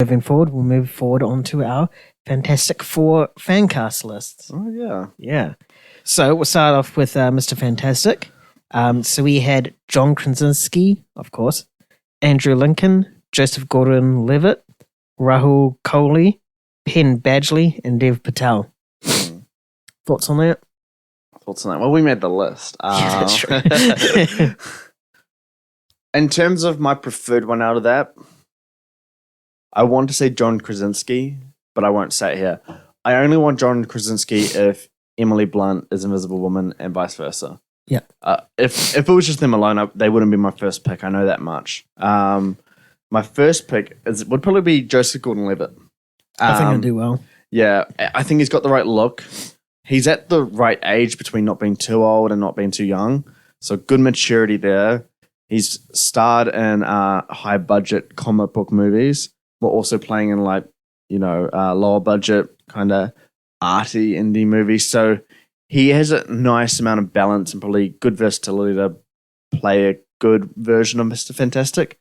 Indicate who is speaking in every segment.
Speaker 1: moving forward, we'll move forward onto our Fantastic Four fan cast lists.
Speaker 2: Oh, yeah.
Speaker 1: Yeah. So we'll start off with Mr. Fantastic. So we had John Krasinski, of course, Andrew Lincoln, Joseph Gordon-Levitt, Rahul Kohli, Penn Badgley, and Dev Patel. Thoughts on that?
Speaker 2: Well, we made the list.
Speaker 1: Yeah, that's true.
Speaker 2: In terms of my preferred one out of that, I want to say John Krasinski, but I won't say it here. I only want John Krasinski if Emily Blunt is Invisible Woman and vice versa.
Speaker 1: Yeah.
Speaker 2: If it was just them alone, they wouldn't be my first pick. I know that much. My first pick would probably be Joseph Gordon-Levitt.
Speaker 1: I think he'll do well.
Speaker 2: Yeah, I think he's got the right look. He's at the right age between not being too old and not being too young. So good maturity there. He's starred in high budget comic book movies, but also playing in lower budget kind of arty indie movies. So he has a nice amount of balance and probably good versatility to play a good version of Mr. Fantastic.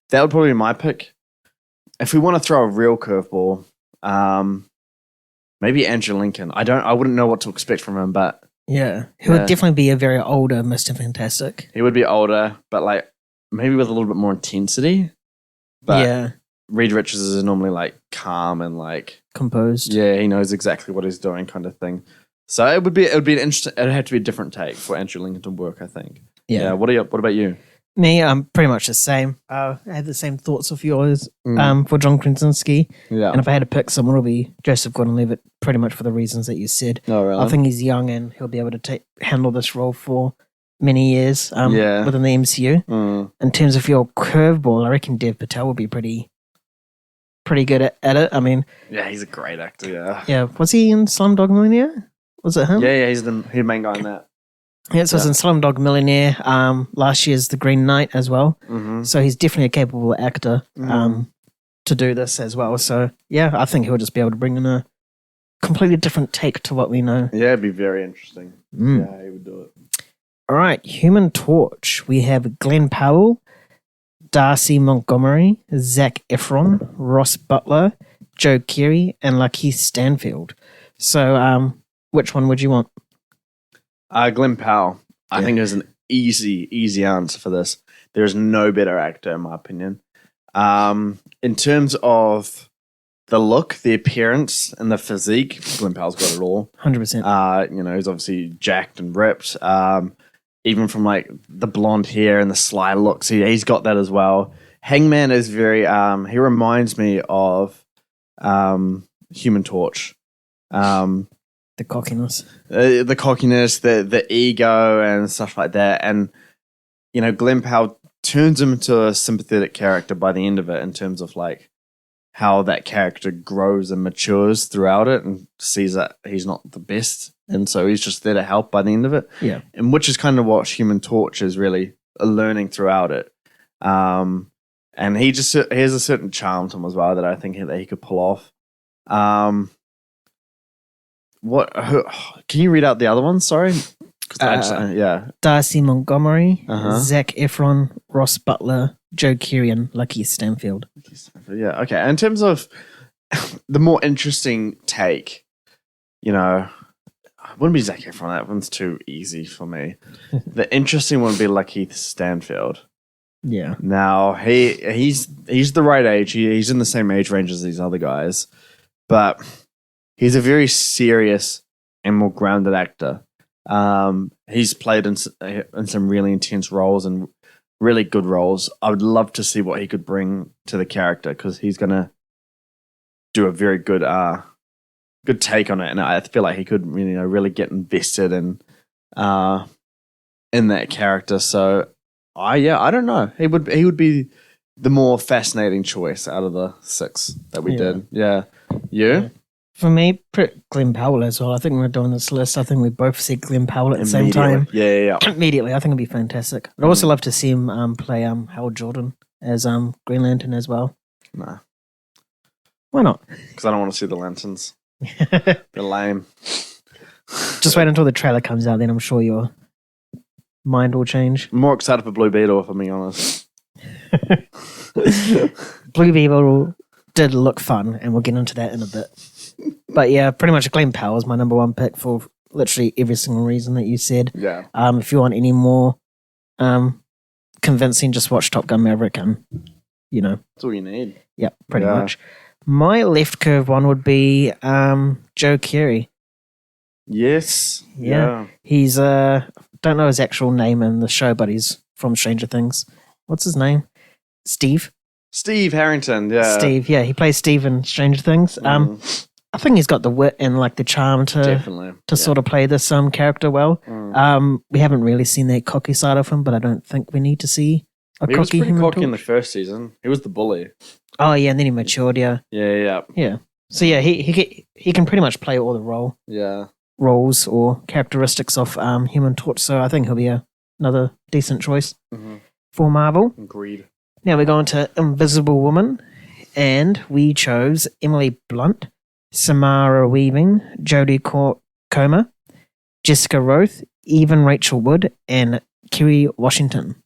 Speaker 2: That would probably be my pick. If we want to throw a real curveball, maybe Andrew Lincoln. I wouldn't know what to expect from him, but
Speaker 1: yeah, he would definitely be a very older Mr. Fantastic.
Speaker 2: He would be older, but maybe with a little bit more intensity. But yeah, Reed Richards is normally calm and
Speaker 1: composed.
Speaker 2: Yeah, he knows exactly what he's doing, kind of thing. So it would be an interesting. It'd have to be a different take for Andrew Lincoln to work, I think.
Speaker 1: Yeah.
Speaker 2: What about you?
Speaker 1: Me, I'm pretty much the same. I had the same thoughts of yours for John Krasinski.
Speaker 2: Yeah.
Speaker 1: And if I had to pick someone, it'll be Joseph Gordon-Levitt, pretty much for the reasons that you said.
Speaker 2: Oh, really?
Speaker 1: I think he's young and he'll be able to handle this role for many years within the MCU. In terms of your curveball, I reckon Dev Patel will be pretty good at it. I mean...
Speaker 2: Yeah, he's a great actor, yeah.
Speaker 1: Yeah. Was he in Slumdog Millionaire? Was it him?
Speaker 2: Yeah, he's the main guy in that.
Speaker 1: Yeah, so I was in Slumdog Millionaire. Last year's The Green Knight as well.
Speaker 2: Mm-hmm.
Speaker 1: So he's definitely a capable actor to do this as well. So yeah, I think he'll just be able to bring in a completely different take to what we know.
Speaker 2: Yeah, it'd be very interesting. Yeah, he would do it.
Speaker 1: All right, Human Torch. We have Glenn Powell, Darcy Montgomery, Zac Efron, Ross Butler, Joe Keery, and Lakeith Stanfield. So which one would you want?
Speaker 2: Glenn Powell. I think there's an easy answer for this. There's no better actor, in my opinion. In terms of the look, the appearance, and the physique, Glenn Powell's got it all.
Speaker 1: 100%.
Speaker 2: He's obviously jacked and ripped. Even from the blonde hair and the sly looks, he's got that as well. Hangman is very. He reminds me of Human Torch.
Speaker 1: The cockiness.
Speaker 2: The ego and stuff like that. And, Glenn Powell turns him into a sympathetic character by the end of it in terms of how that character grows and matures throughout it and sees that he's not the best. And so he's just there to help by the end of it.
Speaker 1: Yeah.
Speaker 2: And which is kind of what Human Torch is really learning throughout it. And he has a certain charm to him as well that I think that he could pull off. Can you read out the other ones? Sorry.
Speaker 1: Darcy Montgomery, Zac Efron, Ross Butler, Joe Keery, and Lakeith Stanfield.
Speaker 2: Yeah, okay. In terms of the more interesting take, it wouldn't be Zac Efron. That one's too easy for me. The interesting one would be Lakeith Stanfield.
Speaker 1: Yeah.
Speaker 2: Now he's the right age. He's in the same age range as these other guys, but he's a very serious and more grounded actor. He's played in some really intense roles and really good roles. I would love to see what he could bring to the character because he's going to do a very good take on it. And I feel like he could really get invested in that character. So I don't know. He would be the more fascinating choice out of the 6 that we did. Yeah. You?
Speaker 1: Yeah. For me, Glenn Powell as well. I think we're doing this list. I think we both said Glenn Powell at the same time.
Speaker 2: Yeah.
Speaker 1: Immediately. I think it'd be fantastic. I'd also love to see him play Hal Jordan as Green Lantern as well.
Speaker 2: Nah.
Speaker 1: Why not?
Speaker 2: Because I don't want to see the lanterns. They're lame.
Speaker 1: Just wait until the trailer comes out, then I'm sure your mind will change.
Speaker 2: I'm more excited for Blue Beetle, if I'm being honest.
Speaker 1: Blue Beetle did look fun, and we'll get into that in a bit. But yeah, pretty much Glenn Powell's my number one pick for literally every single reason that you said.
Speaker 2: Yeah.
Speaker 1: If you want any more convincing, just watch Top Gun Maverick, and
Speaker 2: That's all you need.
Speaker 1: yeah, pretty much. My left curve one would be Joe Carey.
Speaker 2: Yes.
Speaker 1: Yeah. He's don't know his actual name in the show, but he's from Stranger Things. What's his name? Steve
Speaker 2: Harrington. Yeah.
Speaker 1: Steve, yeah, he plays Steve in Stranger Things. I think he's got the wit and like the charm to sort of play this character well. We haven't really seen that cocky side of him, but I don't think we need to see a
Speaker 2: He
Speaker 1: cocky
Speaker 2: was pretty
Speaker 1: Human
Speaker 2: cocky in the
Speaker 1: Torch.
Speaker 2: first season. He was the bully.
Speaker 1: Oh yeah, and then he matured. Yeah. So yeah, he can pretty much play all the roles or characteristics of Human Torch. So I think he'll be another decent choice for Marvel.
Speaker 2: Agreed.
Speaker 1: Now we're going to Invisible Woman, and we chose Emily Blunt, Samara Weaving, Jodie Comer, Jessica Roth, even Rachel Wood, and Kerry Washington.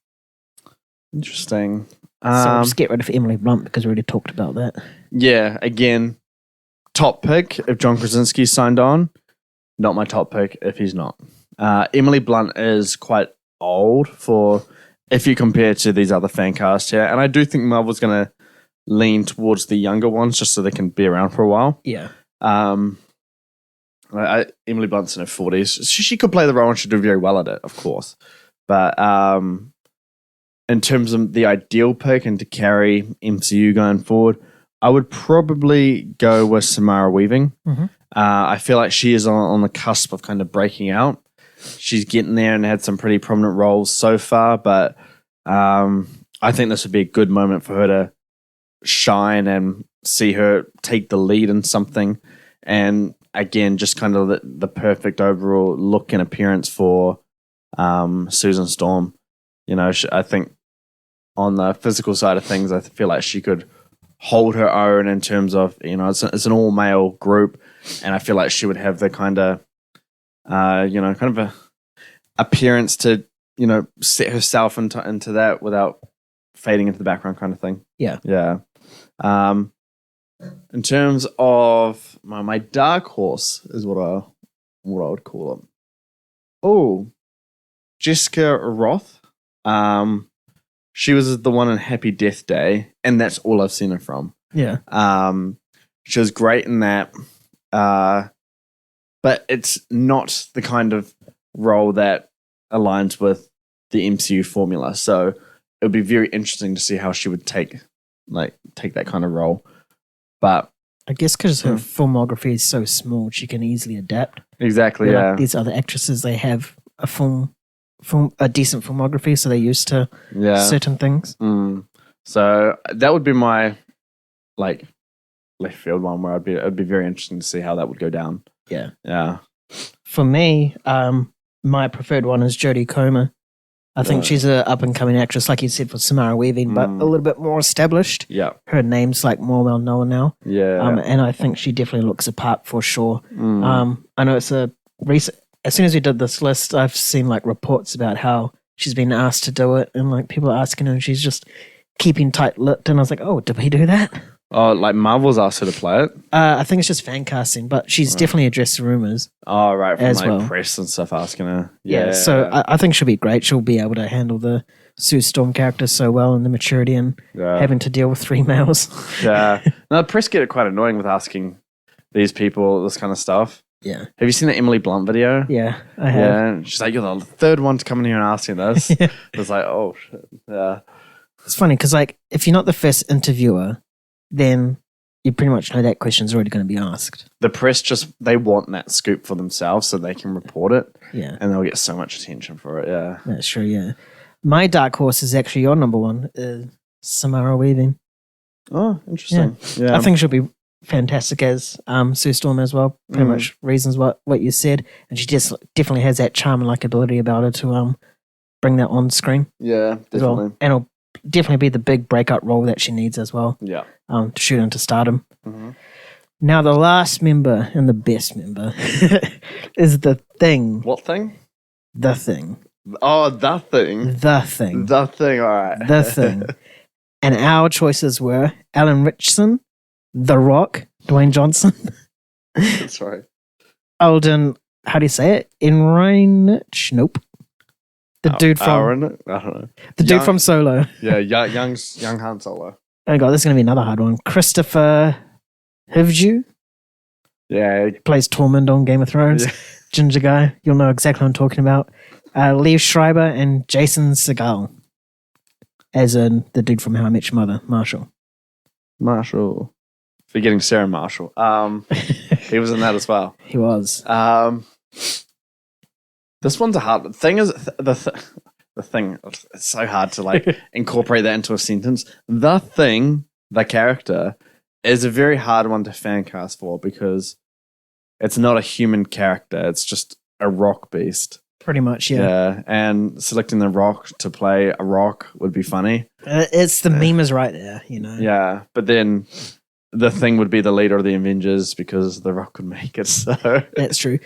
Speaker 2: Interesting.
Speaker 1: So we'll just get rid of Emily Blunt because we already talked about that.
Speaker 2: Yeah, again, top pick if John Krasinski signed on. Not my top pick if he's not. Emily Blunt is quite old if you compare to these other fan casts here. And I do think Marvel's going to lean towards the younger ones just so they can be around for a while.
Speaker 1: Yeah.
Speaker 2: Emily Blunt's in her 40s. She could play the role and she'd do very well at it, of course. But in terms of the ideal pick and to carry MCU going forward, I would probably go with Samara Weaving. I feel like she is on the cusp of kind of breaking out. She's getting there and had some pretty prominent roles so far, but I think this would be a good moment for her to shine and see her take the lead in something. And again, just kind of the perfect overall look and appearance for Susan Storm. I think on the physical side of things, I feel like she could hold her own in terms of, it's an all-male group, and I feel like she would have the kind of, kind of a appearance to, set herself into that without fading into the background kind of thing.
Speaker 1: Yeah.
Speaker 2: Yeah. In terms of my dark horse is what I would call him. Oh, Jessica Roth. She was the one in Happy Death Day, and that's all I've seen her from.
Speaker 1: Yeah.
Speaker 2: She was great in that, but it's not the kind of role that aligns with the MCU formula. So it would be very interesting to see how she would take that kind of role. But
Speaker 1: I guess because her filmography is so small, she can easily adapt.
Speaker 2: Exactly.
Speaker 1: Where,
Speaker 2: yeah.
Speaker 1: like, these other actresses, they have a decent filmography, so they're used to certain things.
Speaker 2: So that would be my left field one where it'd be very interesting to see how that would go down.
Speaker 1: Yeah.
Speaker 2: Yeah.
Speaker 1: For me, my preferred one is Jodie Comer. I think she's an up and coming actress, like you said, for Samara Weaving, but a little bit more established.
Speaker 2: Yeah.
Speaker 1: Her name's more well known now.
Speaker 2: Yeah.
Speaker 1: And I think she definitely looks apart for sure. I know it's a recent. As soon as we did this list, I've seen reports about how she's been asked to do it, and people are asking her, and she's just keeping tight-lipped. And I was like, "Oh, did we do that?"
Speaker 2: Oh, Marvel's asked her to play it.
Speaker 1: I think it's just fan casting, but she's definitely addressed the rumors.
Speaker 2: Oh, right, from
Speaker 1: as well.
Speaker 2: Press and stuff asking her.
Speaker 1: Yeah, so I think she'll be great. She'll be able to handle the Sue Storm character so well, and the maturity and having to deal with 3 males.
Speaker 2: Yeah, no, the press get it quite annoying with asking these people this kind of stuff.
Speaker 1: Yeah.
Speaker 2: Have you seen the Emily Blunt video?
Speaker 1: Yeah, I have.
Speaker 2: Yeah, she's like, "You're the third one to come in here and ask me this." It's like, oh shit. Yeah.
Speaker 1: It's funny because if you're not the first interviewer, then you pretty much know that question's already going to be asked.
Speaker 2: The press they want that scoop for themselves so they can report it.
Speaker 1: Yeah.
Speaker 2: And they'll get so much attention for it. Yeah.
Speaker 1: That's true, yeah. My dark horse is actually your number one, Samara Weaving.
Speaker 2: Oh, interesting. Yeah.
Speaker 1: I think she'll be fantastic as Sue Storm as well. Pretty much reasons what you said. And she just definitely has that charm and ability about her to bring that on screen.
Speaker 2: Yeah, definitely.
Speaker 1: As well. And it'll definitely be the big breakout role that she needs as well.
Speaker 2: Yeah.
Speaker 1: To shoot into stardom. Now the last member and the best member is The Thing.
Speaker 2: What thing?
Speaker 1: The Thing.
Speaker 2: Oh, The Thing.
Speaker 1: The Thing.
Speaker 2: The Thing, all right.
Speaker 1: The Thing. And our choices were Alan Ritchson, The Rock, Dwayne Johnson.
Speaker 2: That's right.
Speaker 1: Alden, how do you say it? Enrich? Nope. The dude from
Speaker 2: Aaron? I don't know.
Speaker 1: the dude from Solo.
Speaker 2: Yeah, young Han Solo.
Speaker 1: Oh god, this is gonna be another hard one. Christopher Hivju
Speaker 2: Yeah,
Speaker 1: plays Tormund on Game of Thrones.
Speaker 2: Yeah.
Speaker 1: Ginger guy, you'll know exactly what I'm talking about. Lee Schreiber and Jason Segel, as in the dude from How I Met Your Mother, Marshall.
Speaker 2: Forgetting Sarah Marshall. He was in that as well.
Speaker 1: He was.
Speaker 2: This one's a hard thing. Is the thing? It's so hard to like incorporate that into a sentence. The Thing, the character, is a very hard one to fan cast for because it's not a human character. It's just a rock beast.
Speaker 1: Pretty much, yeah.
Speaker 2: Yeah, and selecting the Rock to play a rock would be funny.
Speaker 1: It's the meme is right there, you know.
Speaker 2: Yeah, but then the Thing would be the leader of the Avengers because the Rock would make it. So
Speaker 1: That's true.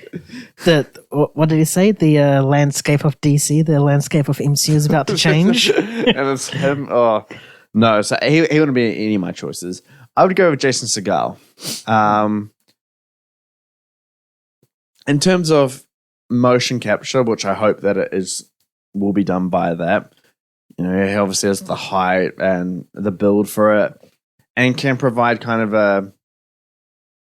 Speaker 1: What did he say? The landscape of DC, the landscape of MCU is about to change.
Speaker 2: and it's him. Oh no, so he wouldn't be any of my choices. I would go with Jason Segel. In terms of motion capture, which I hope that will be done by that. You know, he obviously has the height and the build for it, and can provide kind of a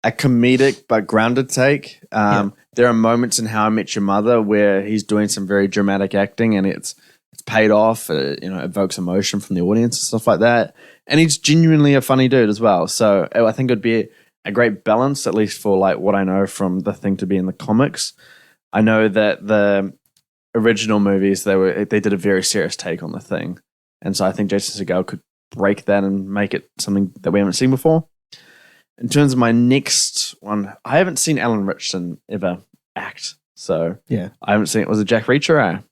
Speaker 2: comedic but grounded take. There are moments in How I Met Your Mother where he's doing some very dramatic acting, and it's paid off. Evokes emotion from the audience and stuff like that. And he's genuinely a funny dude as well. So I think it'd be a great balance, at least for like what I know from the Thing to be in the comics. I know that the original movies they did a very serious take on the Thing, and so I think Jason Segel could break that and make it something that we haven't seen before. In terms of my next one, I haven't seen Alan Ritchson ever act, so
Speaker 1: Yeah.
Speaker 2: I haven't seen it. Was it Jack Reacher?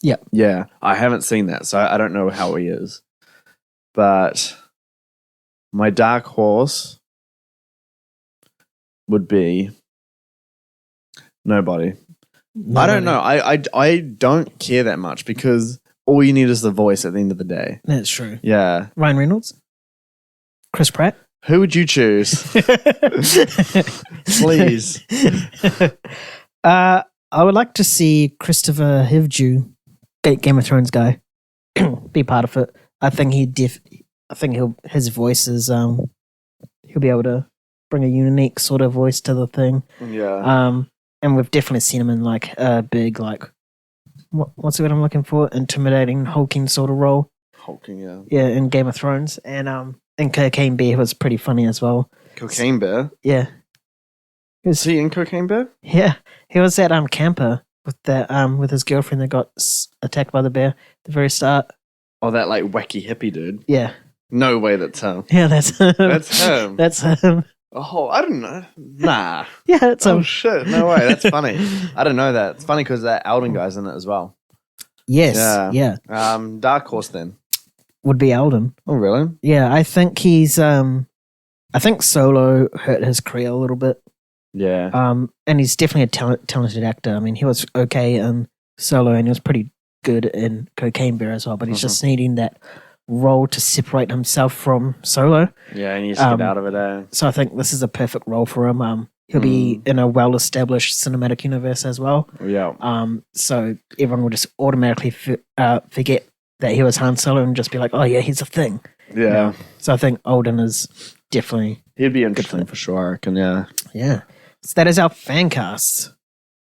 Speaker 1: Yep.
Speaker 2: Yeah, I haven't seen that, so I don't know how he is. But my dark horse would be nobody. I don't know. I don't care that much because all you need is the voice at the end of the day.
Speaker 1: That's true.
Speaker 2: Yeah.
Speaker 1: Ryan Reynolds? Chris Pratt?
Speaker 2: Who would you choose? Please.
Speaker 1: I would like to see Christopher Hivju, Game of Thrones guy, be part of it. I think his voice is he'll be able to bring a unique sort of voice to the Thing.
Speaker 2: Yeah.
Speaker 1: And we've definitely seen him in like a big what's the word I'm looking for? Intimidating, hulking sort of role.
Speaker 2: Hulking, yeah.
Speaker 1: Yeah, in Game of Thrones. And Cocaine Bear was pretty funny as well.
Speaker 2: Cocaine Bear?
Speaker 1: Yeah.
Speaker 2: Is he in Cocaine Bear?
Speaker 1: Yeah. He was at camper with his girlfriend that got attacked by the bear at the very start.
Speaker 2: Oh, that like wacky hippie dude.
Speaker 1: Yeah.
Speaker 2: No way that's him.
Speaker 1: Yeah, that's him.
Speaker 2: That's him.
Speaker 1: That's him.
Speaker 2: Oh, I don't know. Nah.
Speaker 1: Yeah, it's him.
Speaker 2: Oh, shit. No way. That's funny. I didn't know that. It's funny because that Alden guy's in it as well.
Speaker 1: Yes. Yeah.
Speaker 2: Dark horse then.
Speaker 1: Would be Alden.
Speaker 2: Oh, really?
Speaker 1: Yeah, I think he's I think Solo hurt his career a little bit.
Speaker 2: Yeah.
Speaker 1: And he's definitely a talented actor. I mean, he was okay in Solo and he was pretty good in Cocaine Bear as well, but he's just needing that role to separate himself from Solo.
Speaker 2: Yeah, he needs to get out of it.
Speaker 1: So I think this is a perfect role for him. He'll be in a well-established cinematic universe as well.
Speaker 2: Yeah.
Speaker 1: So everyone will just automatically forget that he was Han Solo and just be like, oh yeah, he's a Thing.
Speaker 2: Yeah.
Speaker 1: You know? So I think Alden is definitely
Speaker 2: He'd be interesting for sure, I reckon, yeah.
Speaker 1: Yeah. So that is our fan cast.